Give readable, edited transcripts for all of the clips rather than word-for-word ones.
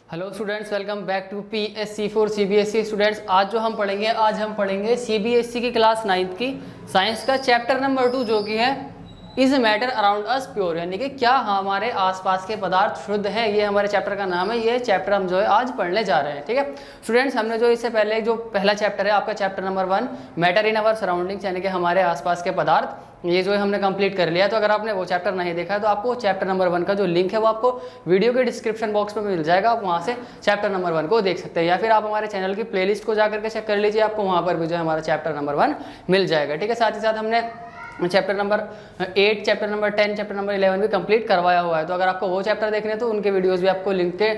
Hello students, welcome back to PSC for CBSE students. आज हम पढ़ेंगे CBSE की क्लास 9th की साइंस का चैप्टर नंबर 2 जो कि है is matter around us pure, यानी कि क्या हमारे आसपास के पदार्थ शुद्ध हैं। ये हमारे चैप्टर का नाम है। ये चैप्टर हम जो है आज पढ़ने जा रहे हैं। ठीक है स्टूडेंट्स, हमने जो इससे पहले जो पहला चैप्टर है आपका chapter number 1 matter in our surroundings, यानी कि हमारे आसपास के पदार्थ, ये जो है हमने कंप्लीट कर लिया। तो अगर आपने वो चैप्टर नहीं देखा है तो आपको चैप्टर नंबर 1 का जो लिंक है वो आपको वीडियो के डिस्क्रिप्शन बॉक्स में मिल जाएगा। आप वहाँ से चैप्टर नंबर 1 को देख सकते हैं, या फिर आप हमारे चैनल की प्लेलिस्ट को जाकर के चेक कर लीजिए, आपको वहाँ पर भी जो है हमारा चैप्टर नंबर 1 मिल जाएगा। ठीक है, साथ ही साथ हमने chapter number 8, chapter number 10, chapter number 11 भी कंप्लीट करवाया हुआ है। तो अगर आपको वो चैप्टर देखने हैं तो उनके वीडियोस भी आपको लिंक के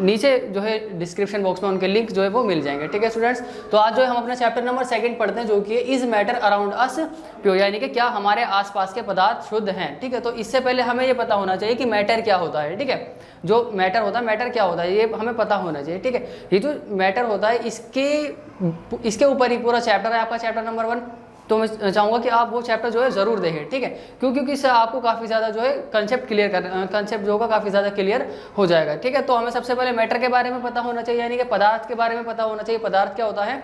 नीचे जो है डिस्क्रिप्शन बॉक्स में उनके लिंक जो है वो मिल जाएंगे। ठीक है स्टूडेंट्स, तो आज जो है हम अपना चैप्टर नंबर 2 पढ़ते हैं जो कि is matter around us pure, यानी कि क्या हमारे आसपास के पदार्थ शुद्ध हैं। ठीक है, तो इससे पहले हमें ये पता होना चाहिए कि मैटर क्या होता है। ठीक है, जो मैटर होता है, मैटर क्या होता है ये हमें पता होना चाहिए। ठीक है, ये जो मैटर होता है इसके ऊपर ही पूरा चैप्टर है आपका चैप्टर नंबर 1। तो मैं चाहूँगा कि आप वो चैप्टर जो है ज़रूर देखें। ठीक है, क्योंकि इससे आपको काफ़ी ज़्यादा जो है कंसेप्ट जो होगा काफ़ी ज़्यादा क्लियर हो जाएगा। ठीक है, तो हमें सबसे पहले मैटर के बारे में पता होना चाहिए, यानी कि पदार्थ के बारे में पता होना चाहिए। पदार्थ क्या होता है?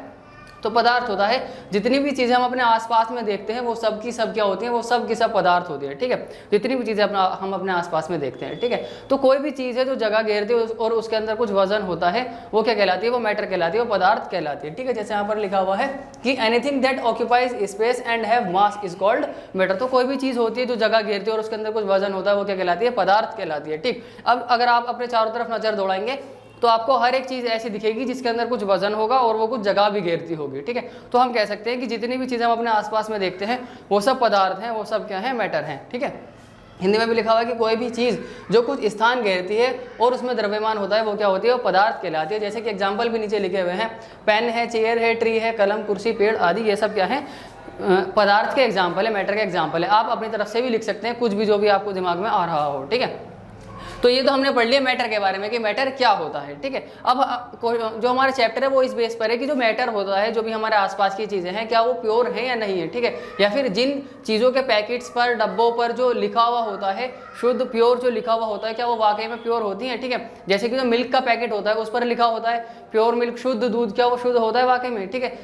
तो पदार्थ होता है जितनी भी चीज़ें हम अपने आसपास में देखते हैं वो सब की सब क्या होती हैं, वो सब की सब पदार्थ होती है। ठीक है, जितनी भी चीज़ें हम अपने आसपास में देखते हैं। ठीक है, तो कोई भी चीज़ है जो जगह घेरती है और उसके अंदर कुछ वजन होता है वो क्या कहलाती है? वो मैटर कहलाती है, वो पदार्थ कहलाती है। ठीक है, जैसे यहाँ पर लिखा हुआ है कि anything that occupies space and have mass is called matter. तो कोई भी चीज़ होती है जो जगह घेरती है और उसके अंदर कुछ वजन होता है वो क्या कहलाती है? पदार्थ कहलाती है। ठीक, अब अगर आप अपने चारों तरफ नजर दौड़ाएंगे तो आपको हर एक चीज़ ऐसी दिखेगी जिसके अंदर कुछ वजन होगा और वो कुछ जगह भी घेरती होगी। ठीक है, तो हम कह सकते हैं कि जितनी भी चीज़ें हम अपने आसपास में देखते हैं वो सब पदार्थ हैं, वो सब क्या है? मैटर हैं। ठीक है, हिंदी में भी लिखा हुआ है कि कोई भी चीज़ जो कुछ स्थान घेरती है और उसमें द्रव्यमान होता है वो क्या होती है? वो पदार्थ कहलाती है। जैसे कि एग्जाम्पल भी नीचे लिखे हुए हैं, पेन है, चेयर है, ट्री है, कलम, कुर्सी, पेड़ आदि, ये सब क्या है? पदार्थ के एग्जाम्पल है, मैटर के एग्जाम्पल है। आप अपनी तरफ से भी लिख सकते हैं कुछ भी जो भी आपको दिमाग में आ रहा हो। ठीक है, तो ये तो हमने पढ़ लिया मैटर के बारे में कि मैटर क्या होता है। ठीक है, अब जो हमारा चैप्टर है वो इस बेस पर है कि जो मैटर होता है, जो भी हमारे आसपास की चीज़ें हैं, क्या वो प्योर है या नहीं है। ठीक है, या फिर जिन चीज़ों के पैकेट्स पर, डब्बों पर जो लिखा हुआ होता है शुद्ध, प्योर जो लिखा हुआ होता है, क्या वो वाकई में प्योर होती हैं। ठीक है, जैसे कि जो मिल्क का पैकेट होता है उस पर लिखा होता है प्योर मिल्क, शुद्ध दूध, क्या वो शुद्ध होता है वाकई में? ठीक है,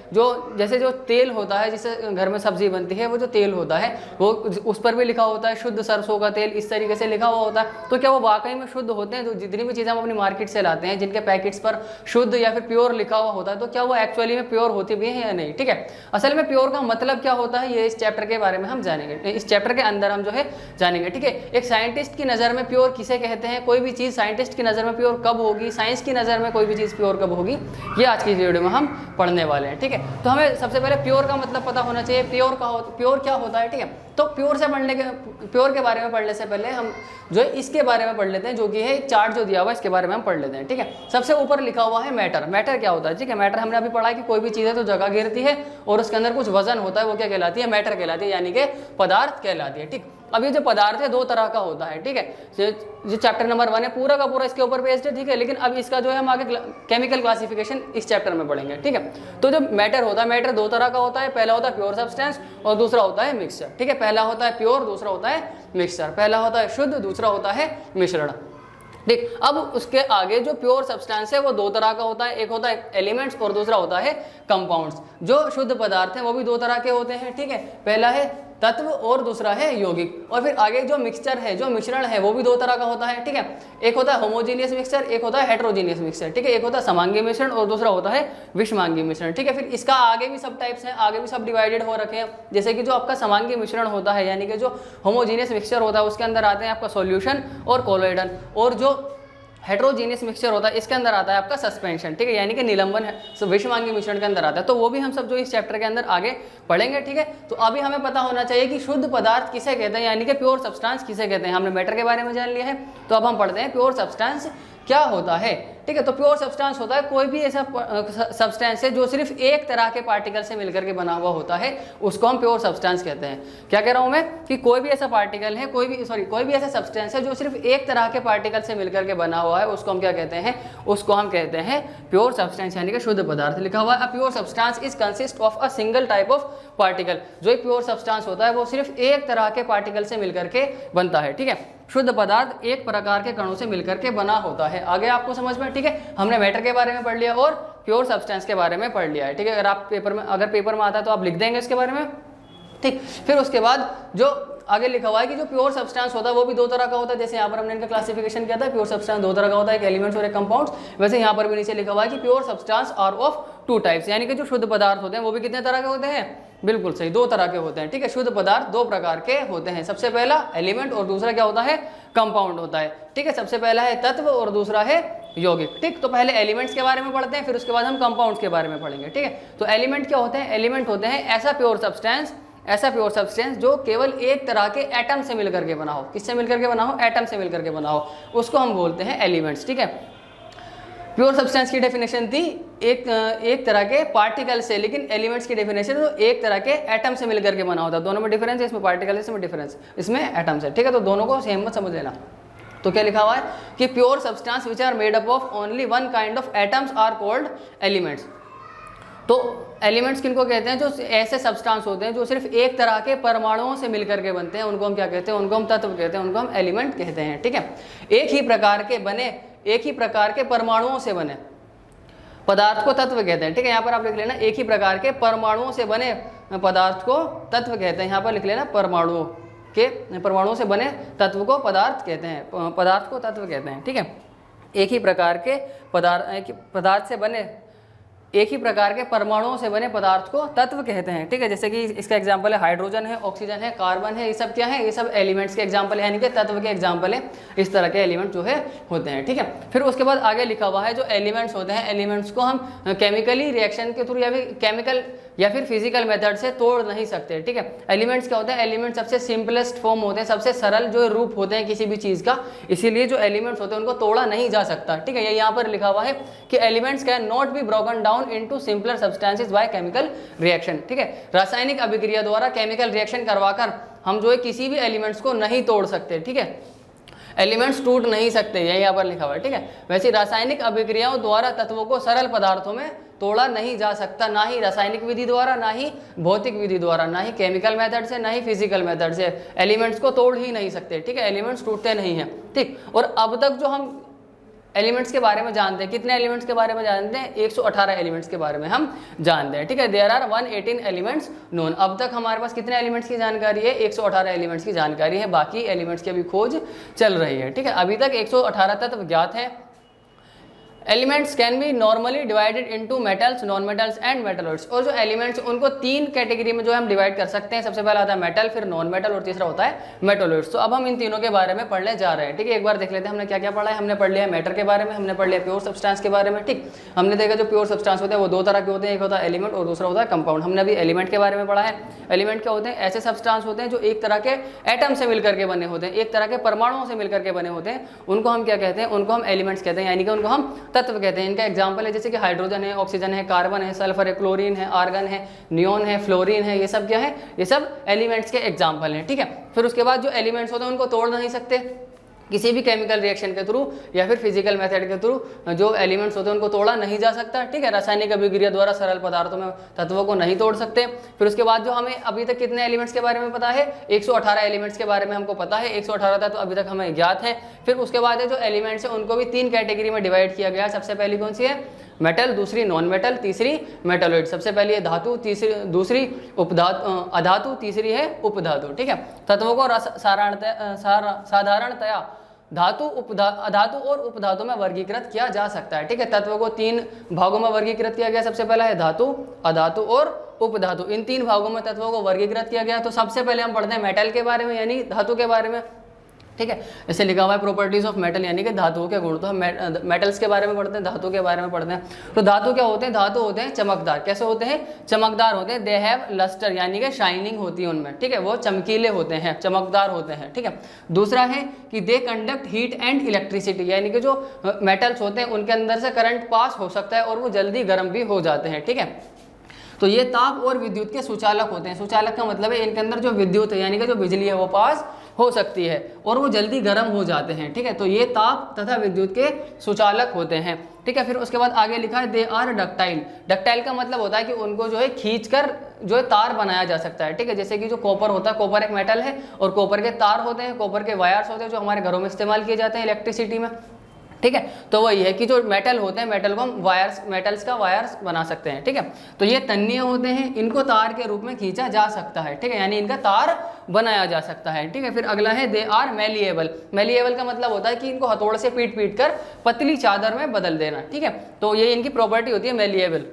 जैसे जो तेल होता है जिससे घर में सब्जी बनती है, वो जो तेल होता है वो उस पर भी लिखा होता है शुद्ध सरसों का तेल, इस तरीके से लिखा हुआ होता है। तो क्या वो वाकई में शुद्ध होते हैं? जो जितनी भी चीज़ें हम अपनी मार्केट से लाते हैं जिनके पैकेट्स पर शुद्ध या फिर प्योर लिखा हुआ होता है, तो क्या वो एक्चुअली में प्योर होती भी है या नहीं? ठीक है, असल में प्योर का मतलब क्या होता है ये इस चैप्टर के बारे में हम जानेंगे, इस चैप्टर के अंदर हम जो है जानेंगे। ठीक है, एक साइंटिस्ट की नज़र में प्योर किसे कहते हैं, कोई भी चीज़ साइंटिस्ट की नज़र में प्योर कब होगी, साइंस की नज़र में कोई भी चीज़ प्योर कब होगी, ये आज की वीडियो में हम पढ़ने वाले हैं। ठीक है, तो हमें सबसे पहले प्योर का मतलब पता होना चाहिए। प्योर क्या होता है? ठीक है, तो प्योर के बारे में पढ़ने से पहले हम जो है इसके बारे में पढ़ लेते हैं, जो कि है एक चार्ट जो दिया हुआ है इसके बारे में हम पढ़ लेते हैं। ठीक है, सबसे ऊपर लिखा हुआ है मैटर। मैटर क्या होता है? ठीक है, मैटर हमने अभी पढ़ा है कि कोई भी चीज़ है तो जगह घेरती है और उसके अंदर कुछ वजन होता है वो क्या कहलाती है? मैटर कहलाती है, यानी कि पदार्थ कहलाती है। ठीक, अब ये जो पदार्थ है 2 तरह का होता है। ठीक है, जो चैप्टर नंबर 1 है पूरा का पूरा इसके ऊपर बेस्ड है। ठीक है, लेकिन अब इसका जो है हम आगे केमिकल क्लासिफिकेशन इस चैप्टर में पढ़ेंगे। ठीक है, तो जो मैटर होता है, मैटर 2 तरह का होता है। पहला होता है प्योर सब्सटेंस और दूसरा होता है मिक्सचर। ठीक है, पहला होता है प्योर, दूसरा होता है मिक्सचर। पहला होता है शुद्ध, दूसरा होता है मिश्रण। ठीक, अब उसके आगे जो प्योर सब्सटेंस है वो 2 तरह का होता है, एक होता है एलिमेंट्स और दूसरा होता है कंपाउंड्स। जो शुद्ध पदार्थ हैं वो भी 2 तरह के होते हैं। ठीक है, पहला है तत्व और दूसरा है यौगिक। और फिर आगे जो मिक्सचर है, जो मिश्रण है, वो भी 2 तरह का होता है। ठीक है, एक होता है होमोजीनियस मिक्सचर, एक होता है हेटेरोजीनियस मिक्सचर। ठीक है, एक होता है समांगी मिश्रण और दूसरा होता है विषमांगी मिश्रण। ठीक है, फिर इसका आगे भी सब टाइप्स हैं, आगे भी सब डिवाइडेड हो रखे हैं। जैसे कि जो आपका समांगी मिश्रण होता है, यानी कि जो होमोजीनियस मिक्सचर होता है उसके अंदर आते हैं आपका सॉल्यूशन और कोलोइडन, और जो हेटेरोजीनियस मिक्सचर होता है इसके अंदर आता है आपका सस्पेंशन। ठीक है, यानी कि निलंबन है, विषमांगी मिश्रण के अंदर आता है। तो वो भी हम सब जो इस चैप्टर के अंदर आगे पढ़ेंगे। ठीक है, तो अभी हमें पता होना चाहिए कि शुद्ध पदार्थ किसे कहते हैं, यानी कि प्योर सब्सटेंस किसे कहते हैं। हमने मैटर के बारे में जान लिया है, तो अब हम पढ़ते हैं प्योर सब्सटेंस क्या होता है। ठीक है, तो प्योर सब्सटेंस होता है कोई भी ऐसा सब्सटेंस है जो सिर्फ एक तरह के पार्टिकल से मिलकर के बना हुआ होता है, उसको हम प्योर सब्सटेंस कहते हैं। क्या कह रहा हूं मैं कि कोई भी ऐसा पार्टिकल है, कोई भी ऐसा सब्सटेंस है जो सिर्फ एक तरह के पार्टिकल से मिलकर के बना हुआ है, उसको हम क्या कहते हैं? उसको हम कहते हैं प्योर सब्सटेंस, यानी कि शुद्ध पदार्थ। लिखा हुआ है pure substance is consist of a single type of particle. जो एक प्योर सब्सटेंस होता है वो सिर्फ एक तरह के पार्टिकल से मिलकर के बनता है। ठीक है, शुद्ध पदार्थ एक प्रकार के कणों से मिलकर के बना होता है। आगे आपको समझ में ठीक है, हमने मैटर के बारे में पढ़ लिया और प्योर सब्सटेंस के बारे में पढ़ लिया है, ठीक है। अगर आप पेपर में आता है तो आप लिख देंगे इसके बारे में, ठीक। फिर उसके बाद जो आगे लिखा हुआ है कि जो प्योर सब्सटेंस होता है वो भी दो तरह का होता है, जैसे यहाँ पर हमने इनका क्लासिफिकेशन किया था, प्योर सब्सटेंस दो तरह का होता है, एक एलिमेंट्स और एक कंपाउंड्स। वैसे यहाँ पर भी नीचे लिखा हुआ है कि pure substance are of two types, यानी कि जो शुद्ध पदार्थ होते हैं वो भी कितने तरह के होते हैं, बिल्कुल सही, दो तरह के होते हैं, ठीक है। शुद्ध पदार्थ दो प्रकार के होते हैं, सबसे पहला एलिमेंट और दूसरा क्या होता है, कंपाउंड होता है, ठीक है। सबसे पहला है तत्व और दूसरा है यौगिक, ठीक। तो पहले एलिमेंट्स के बारे में पढ़ते हैं, फिर उसके बाद हम कंपाउंड्स के बारे में पढ़ेंगे, ठीक है। तो एलिमेंट क्या होते हैं, एलिमेंट होते हैं ऐसा प्योर सब्सटेंस जो केवल एक तरह के एटम से मिलकर के बना हो, किससे मिलकर के बना हो, एटम से मिलकर के बना हो, उसको हम बोलते हैं एलिमेंट्स, ठीक है। प्योर सब्सटेंस की डेफिनेशन थी एक तरह के पार्टिकल से, लेकिन एलिमेंट्स की डेफिनेशन तो एक तरह के एटम से मिलकर के बना होता है। दोनों में डिफरेंस है, इसमें पार्टिकल है, इसमें डिफरेंस, इसमें एटम है, ठीक है। तो दोनों को सेम मत समझ लेना। तो क्या लिखा हुआ है कि pure substance which are made up of only one kind of atoms are called elements. तो एलिमेंट्स किनको कहते हैं, जो ऐसे सब्सटेंस होते हैं जो सिर्फ एक तरह के परमाणुओं से मिलकर के बनते हैं, उनको हम क्या कहते हैं, उनको हम तत्व कहते हैं, उनको हम एलिमेंट कहते हैं, ठीक है। एक ही प्रकार के परमाणुओं से बने पदार्थ को तत्व कहते हैं, ठीक है। यहाँ पर आप लिख लेना, एक ही प्रकार के परमाणुओं से बने पदार्थ को तत्व कहते हैं, यहाँ पर लिख लेना, परमाणुओं से बने तत्व को पदार्थ कहते हैं, पदार्थ को तत्व कहते हैं, ठीक है। एक ही प्रकार के परमाणुओं से बने पदार्थ को तत्व कहते हैं, ठीक है। जैसे कि इसका एग्जांपल है हाइड्रोजन है, ऑक्सीजन है, कार्बन है, ये सब क्या है, ये सब एलिमेंट्स के एग्जांपल है, यानी कि तत्व के एग्जांपल है। इस तरह के एलिमेंट जो है होते हैं, ठीक है। फिर उसके बाद आगे लिखा हुआ है जो एलिमेंट्स होते हैं, एलिमेंट्स को हम केमिकली रिएक्शन के थ्रू या फिर फिजिकल मेथड से तोड़ नहीं सकते, ठीक है। एलिमेंट्स क्या होते हैं, एलिमेंट सबसे सिंपलेस्ट फॉर्म होते हैं, सबसे सरल जो रूप होते हैं किसी भी चीज़ का, इसीलिए जो एलिमेंट्स होते हैं उनको तोड़ा नहीं जा सकता, ठीक है। ये यहाँ पर लिखा हुआ है कि elements can not be broken down into simpler substances by chemical reaction, ठीक है। रासायनिक अभिक्रिया द्वारा केमिकल रिएक्शन करवाकर हम जो है किसी भी एलिमेंट्स को नहीं तोड़ सकते, ठीक है। एलिमेंट्स टूट नहीं सकते, यही यहाँ पर लिखा हुआ है, ठीक है। वैसे रासायनिक अभिक्रियाओं द्वारा तत्वों को सरल पदार्थों में तोड़ा नहीं जा सकता, ना ही रासायनिक विधि द्वारा, ना ही भौतिक विधि द्वारा, ना ही केमिकल मेथड से, ना ही फिजिकल मेथड से। एलिमेंट्स को तोड़ ही नहीं सकते, ठीक है। एलिमेंट्स टूटते नहीं हैं, ठीक। और अब तक जो हम एलिमेंट्स के बारे में जानते हैं, कितने एलिमेंट्स के बारे में जानते हैं, 118 एलिमेंट्स के बारे में हम जानते हैं, ठीक है। There are 118 elements known. अब तक हमारे पास कितने एलिमेंट्स की जानकारी है, 118 एलिमेंट्स की जानकारी है, बाकी एलिमेंट्स की अभी खोज चल रही है, ठीक है। अभी तक 118 तत्व ज्ञात है। Elements can be normally divided into metals, non metals and metalloids. और जो एलिमेंट्स उनको तीन कैटेगरी में जो हम डिवाइड कर सकते हैं, सबसे पहला आता है मेटल, फिर नॉन मेटल और तीसरा होता है मेटलॉइड्स। तो अब हम इन तीनों के बारे में पढ़ने जा रहे हैं, ठीक है। एक बार देख लेते हैं हमने क्या क्या पढ़ा है। हमने पढ़ लिया मैटर के बारे में, हमने पढ़ लिया प्योर सब्सटेंस के बारे में, ठीक। हमने देखा जो प्योर सब्सटेंस होते हैं वो दो तरह के होते हैं, एक होता है एलिमेंट और दूसरा होता है कंपाउंड। हमने अभी एलिमेंट के बारे में पढ़ा है। एलिमेंट क्या होते हैं, ऐसे सब्सटेंस होते हैं जो एक तरह के एटम से मिलकर के बने होते हैं, एक तरह के परमाणुओं से मिलकर के बने होते हैं, उनको हम क्या कहते हैं, उनको हम एलिमेंट्स कहते हैं, यानी कि उनको हम तत्व कहते हैं। इनका एग्जाम्पल है जैसे कि हाइड्रोजन है, ऑक्सीजन है, कार्बन है, सल्फर है, क्लोरीन है, आर्गन है, नियोन है, फ्लोरीन है, ये सब क्या है, ये सब एलिमेंट्स के एग्जाम्पल हैं, ठीक है। फिर उसके बाद जो एलिमेंट्स होते हैं उनको तोड़ नहीं सकते किसी भी केमिकल रिएक्शन के थ्रू या फिर फिजिकल मेथड के थ्रू। जो एलिमेंट्स होते हैं उनको तोड़ा नहीं जा सकता, ठीक है। रासायनिक अभिक्रिया द्वारा सरल पदार्थों में तत्वों को नहीं तोड़ सकते। फिर उसके बाद जो हमें अभी तक कितने एलिमेंट्स के बारे में पता है, 118 एलिमेंट्स के बारे में हमको पता है, 118 तत्व अभी तक हमें ज्ञात है। फिर उसके बाद जो एलिमेंट्स है उनको भी तीन कैटेगरी में डिवाइड किया गया। सबसे पहली कौन सी है, मेटल, दूसरी नॉन मेटल, तीसरी मेटलॉइड। सबसे पहली है धातु, दूसरी अधातु, तीसरी है उपधातु, ठीक है। तत्वों को साधारणतया धातु, अधातु और उपधातु में वर्गीकृत किया जा सकता है, ठीक है। तत्वों को तीन भागों में वर्गीकृत किया गया। सबसे पहला है धातु, अधातु और उपधातु। इन तीन भागों में तत्वों को वर्गीकृत किया गया। तो सबसे पहले हम पढ़ते हैं मेटल के बारे में, यानी धातु के बारे में, ठीक है। ऐसे लिखा हुआ है प्रॉपर्टीज ऑफ मेटल, यानी कि धातुओं के गुण। तो हम मेटल्स के बारे में पढ़ते हैं, धातु के बारे में पढ़ते हैं। तो धातु क्या होते हैं, धातु होते हैं चमकदार। कैसे होते हैं, चमकदार होते हैं। दे हैव लस्टर, यानी कि शाइनिंग होती है उनमें, ठीक है। वो चमकीले होते हैं, चमकदार होते हैं, ठीक है। दूसरा है कि they conduct heat and electricity, यानी कि जो मेटल्स होते हैं उनके अंदर से करंट पास हो सकता है और वो जल्दी गर्म भी हो जाते हैं, ठीक है। तो ये ताप और विद्युत के सुचालक होते हैं। सुचालक का मतलब है इनके अंदर जो विद्युत है यानी कि जो बिजली है वो पास हो सकती है और वो जल्दी गर्म हो जाते हैं, ठीक है। तो ये ताप तथा विद्युत के सुचालक होते हैं, ठीक है। फिर उसके बाद आगे लिखा है दे आर डक्टाइल। डक्टाइल का मतलब होता है कि उनको जो है खींचकर जो है तार बनाया जा सकता है, ठीक है। जैसे कि जो कॉपर होता है, कॉपर एक मेटल है और कॉपर के तार होते हैं, कॉपर के वायर्स होते हैं जो हमारे घरों में इस्तेमाल किए जाते हैं इलेक्ट्रिसिटी में, ठीक है। तो वही है कि जो मेटल होते हैं, मेटल को हम वायर्स, मेटल्स का वायर्स बना सकते हैं, ठीक है। तो ये तन्निये होते हैं, इनको तार के रूप में खींचा जा सकता है, ठीक है, यानी इनका तार बनाया जा सकता है, ठीक है। फिर अगला है दे आर मेलिएबल। मेलिएबल का मतलब होता है कि इनको हथौड़े से पीट पीट कर पतली चादर में बदल देना, ठीक है। तो ये इनकी प्रॉपर्टी होती है मेलिएबल।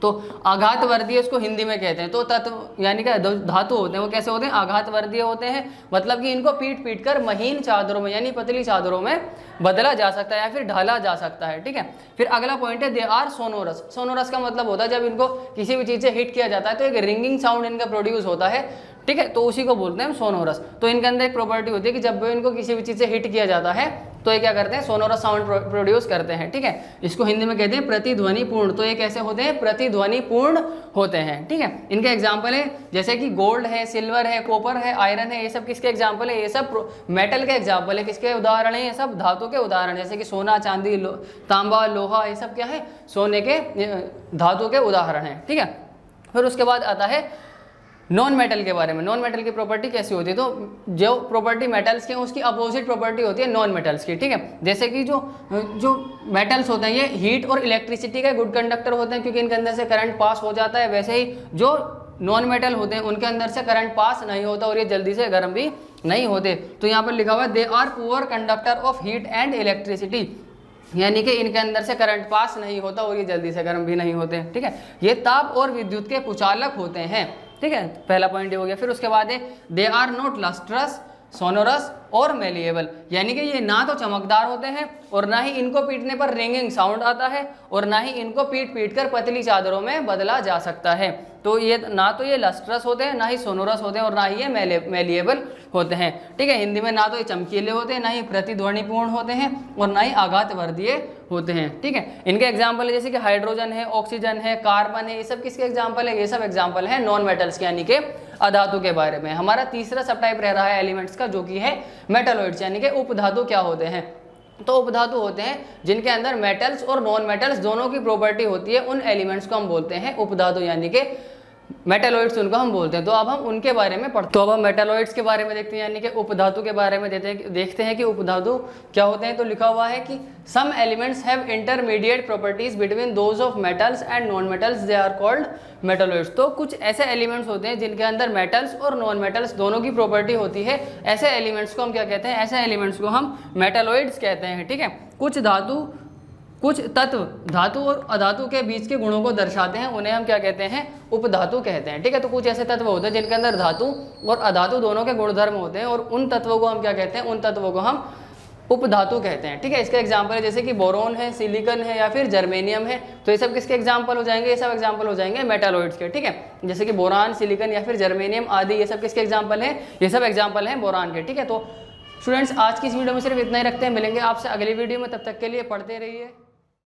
तो आघातवर्धीय इसको हिंदी में कहते हैं। तो तत्व यानी कि धातु होते हैं वो कैसे होते हैं, आघातवर्धीय होते हैं, मतलब कि इनको पीट पीट कर महीन चादरों में यानी पतली चादरों में बदला जा सकता है या फिर ढाला जा सकता है, ठीक है। फिर अगला पॉइंट है दे आर सोनोरस। सोनोरस का मतलब होता है जब इनको किसी भी चीज़ से हिट किया जाता है तो एक रिंगिंग साउंड इनका प्रोड्यूस होता है, ठीक है, तो उसी को बोलते हैं सोनोरस। तो इनके अंदर एक प्रॉपर्टी होती है कि जब भी इनको किसी भी चीज़ से हिट किया जाता है तो ये क्या करते हैं, सोनोरस साउंड प्रोड्यूस करते हैं, ठीक है। इसको हिंदी में कहते हैं प्रतिध्वनि पूर्ण। तो ये कैसे होते हैं, प्रतिध्वनि पूर्ण होते हैं, ठीक है। इनके एग्जाम्पल है जैसे कि गोल्ड है, सिल्वर है, कॉपर है, आयरन है, ये सब किसके एग्जाम्पल है, ये सब मेटल के एग्जाम्पल है। किसके उदाहरण है, ये सब धातु के उदाहरण, जैसे कि सोना, चांदी, तांबा, लोहा, ये सब क्या है, सोने के धातु के उदाहरण है, ठीक है। फिर उसके बाद आता है नॉन मेटल के बारे में। नॉन मेटल की प्रॉपर्टी कैसी होती है, तो जो प्रॉपर्टी मेटल्स की है उसकी अपोजिट प्रॉपर्टी होती है नॉन मेटल्स की, ठीक है। जैसे कि जो मेटल्स होते हैं ये हीट और इलेक्ट्रिसिटी के गुड कंडक्टर होते हैं क्योंकि इनके अंदर से करंट पास हो जाता है। वैसे ही जो नॉन मेटल होते हैं उनके अंदर से करंट पास नहीं होता और ये जल्दी से गर्म भी नहीं होते। तो यहाँ पर लिखा हुआ है they are poor conductor of heat and electricity, यानी कि इनके अंदर से करंट पास नहीं होता और ये जल्दी से गर्म भी नहीं होते, ठीक है। ये ताप और विद्युत के कुचालक होते हैं, ठीक है। पहला पॉइंट ये हो गया। फिर उसके बाद है they are not lustrous, sonorous और मेलिएबल, यानी कि ये ना तो चमकदार होते हैं और ना ही इनको पीटने पर रिंगिंग साउंड आता है और ना ही इनको पीट पीट कर पतली चादरों में बदला जा सकता है। तो ये ना तो ये लस्ट्रस होते हैं, ना ही सोनोरस होते हैं और ना ही ये मेलिएबल होते हैं, ठीक है। हिंदी में ना तो ये चमकीले होते हैं, ना ही प्रतिध्वनिपूर्ण होते हैं और ना ही आघातवर्धीय होते हैं, ठीक है। इनके एग्जाम्पल है जैसे कि हाइड्रोजन है, ऑक्सीजन है, कार्बन है, ये सब किसके एग्जाम्पल है, ये सब एग्जाम्पल है नॉन मेटल्स के यानी कि अधातु के बारे में। हमारा तीसरा सब टाइप रह रहा है एलिमेंट्स का जो कि है मेटलॉइड्स, यानी कि उपधातु क्या होते हैं। तो उपधातु होते हैं जिनके अंदर मेटल्स और नॉन मेटल्स दोनों की प्रॉपर्टी होती है, उन एलिमेंट्स को हम बोलते हैं उपधातु यानी कि मेटलॉइड्स उनको हम बोलते हैं। तो अब हम उनके बारे में पढ़ते हैं। तो अब हम मेटलॉइड्स के बारे में देखते हैं यानी कि उपधातु के बारे में देखते हैं कि उपधातु क्या होते हैं। तो लिखा हुआ है कि some elements have intermediate properties between those of metals and non metals, they are called metalloids. तो कुछ ऐसे एलिमेंट्स होते हैं जिनके अंदर मेटल्स और नॉन मेटल्स दोनों की प्रॉपर्टी होती है, ऐसे एलिमेंट्स को हम क्या कहते हैं, ऐसे एलिमेंट्स को हम मेटलॉइड्स कहते हैं, ठीक है। कुछ तत्व धातु और अधातु के बीच के गुणों को दर्शाते हैं, उन्हें हम क्या कहते हैं, उपधातु कहते हैं, ठीक है। तो कुछ ऐसे तत्व होते हैं जिनके अंदर धातु और अधातु दोनों के गुणधर्म होते हैं और उन तत्वों को हम क्या कहते हैं, उन तत्वों को हम उपधातु कहते हैं, ठीक है। इसका एग्जाम्पल है जैसे कि बोरोन है, सिलिकन है या फिर जर्मेनियम है। तो ये सब किसके एग्जाम्पल हो जाएंगे, ये सब एग्जाम्पल हो जाएंगे मेटालॉइड्स के, ठीक है। जैसे कि बोरान, सिलिकन या फिर जर्मेनियम आदि, ये सब किसके एग्जाम्पल हैं, ये सब एग्जाम्पल हैं बोरान के, ठीक है। तो स्टूडेंट्स आज की इस वीडियो में सिर्फ इतना ही रखते हैं, मिलेंगे आपसे अगली वीडियो में, तब तक के लिए पढ़ते रहिए।